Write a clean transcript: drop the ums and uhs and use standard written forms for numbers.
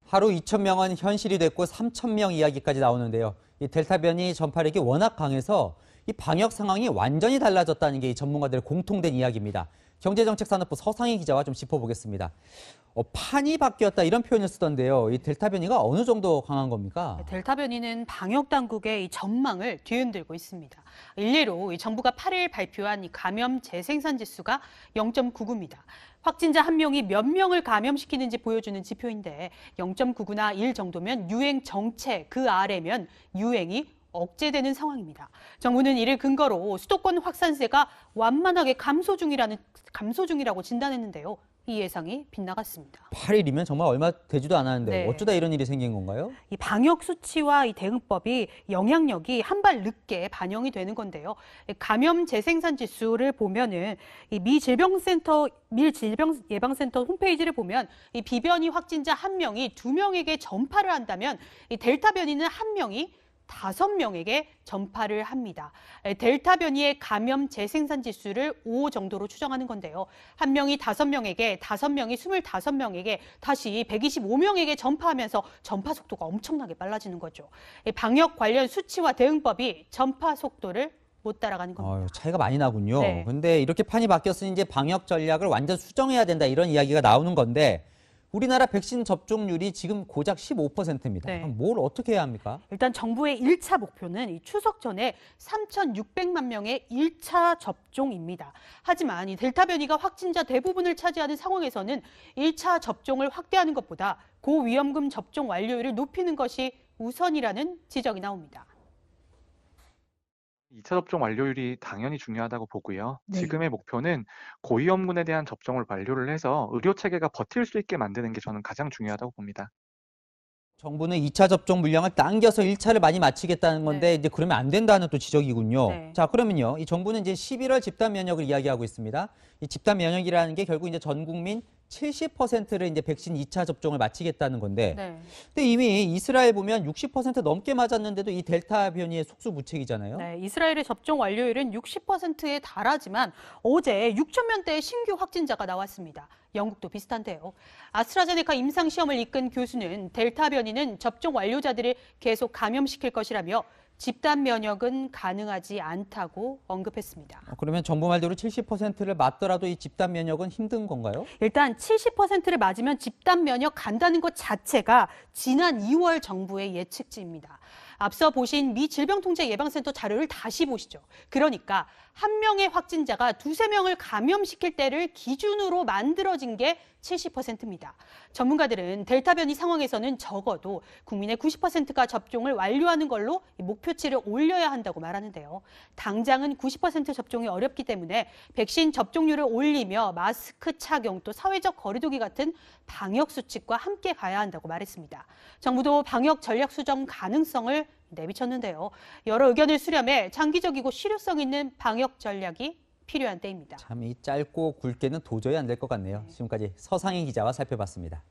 하루 2,000명은 현실이 됐고 3,000명 이야기까지 나오는데요. 이 델타 변이 전파력이 워낙 강해서 이 방역 상황이 완전히 달라졌다는 게 이 전문가들의 공통된 이야기입니다. 경제정책산업부 서상희 기자와 좀 짚어보겠습니다. 판이 바뀌었다 이런 표현을 쓰던데요. 이 델타 변이가 어느 정도 강한 겁니까? 델타 변이는 방역 당국의 이 전망을 뒤흔들고 있습니다. 일례로 이 정부가 8일 발표한 이 감염 재생산 지수가 0.99입니다. 확진자 한 명이 몇 명을 감염시키는지 보여주는 지표인데 0.99나 1 정도면 유행 정체, 그 아래면 유행이 억제되는 상황입니다. 정부는 이를 근거로 수도권 확산세가 완만하게 감소 중이라고 진단했는데요. 이 예상이 빗나갔습니다. 8일이면 정말 얼마 되지도 않았는데 네. 어쩌다 이런 일이 생긴 건가요? 이 방역 수치와 이 대응법이 영향력이 한 발 늦게 반영이 되는 건데요. 감염 재생산 지수를 보면은 이 미 질병예방센터 홈페이지를 보면 이 비변이 확진자 한 명이 2명에게 전파를 한다면 이 델타 변이는 한 명이 5명에게 전파를 합니다. 델타 변이의 감염 재생산 지수를 5 정도로 추정하는 건데요. 한 명이 5명에게, 5명이 25명에게, 다시 125명에게 전파하면서 전파 속도가 엄청나게 빨라지는 거죠. 방역 관련 수치와 대응법이 전파 속도를 못 따라가는 겁니다. 차이가 많이 나군요. 네. 근데 이렇게 판이 바뀌었으니 이제 방역 전략을 완전 수정해야 된다 이런 이야기가 나오는 건데 우리나라 백신 접종률이 지금 고작 15%입니다. 네. 그럼 뭘 어떻게 해야 합니까? 일단 정부의 1차 목표는 이 추석 전에 3,600만 명의 1차 접종입니다. 하지만 이 델타 변이가 확진자 대부분을 차지하는 상황에서는 1차 접종을 확대하는 것보다 고위험군 접종 완료율을 높이는 것이 우선이라는 지적이 나옵니다. 2차 접종 완료율이 당연히 중요하다고 보고요. 네. 지금의 목표는 고위험군에 대한 접종을 완료를 해서 의료 체계가 버틸 수 있게 만드는 게 저는 가장 중요하다고 봅니다. 정부는 2차 접종 물량을 당겨서 1차를 많이 마치겠다는 건데 네. 이제 그러면 안 된다는 또 지적이군요. 네. 자, 그러면요. 이 정부는 이제 11월 집단 면역을 이야기하고 있습니다. 이 집단 면역이라는 게 결국 이제 전 국민 70%를 이제 백신 2차 접종을 마치겠다는 건데. 네. 근데 이미 이스라엘 보면 60% 넘게 맞았는데도 이 델타 변이의 속수무책이잖아요. 네, 이스라엘의 접종 완료율은 60%에 달하지만 어제 6천 명대의 신규 확진자가 나왔습니다. 영국도 비슷한데요. 아스트라제네카 임상시험을 이끈 교수는 델타 변이는 접종 완료자들을 계속 감염시킬 것이라며 집단 면역은 가능하지 않다고 언급했습니다. 그러면 정부 말대로 70%를 맞더라도 이 집단 면역은 힘든 건가요? 일단 70%를 맞으면 집단 면역 간다는 것 자체가 지난 2월 정부의 예측치입니다. 앞서 보신 미 질병통제예방센터 자료를 다시 보시죠. 그러니까 한 명의 확진자가 2~3명을 감염시킬 때를 기준으로 만들어진 게 70%입니다. 전문가들은 델타 변이 상황에서는 적어도 국민의 90%가 접종을 완료하는 걸로 목표치를 올려야 한다고 말하는데요. 당장은 90% 접종이 어렵기 때문에 백신 접종률을 올리며 마스크 착용 또 사회적 거리두기 같은 방역 수칙과 함께 가야 한다고 말했습니다. 정부도 방역 전략 수정 가능성을 내비쳤는데요. 여러 의견을 수렴해 장기적이고 실효성 있는 방역 전략이 필요한 때입니다. 참 이 짧고 굵게는 도저히 안 될 것 같네요. 지금까지 서상희 기자와 살펴봤습니다.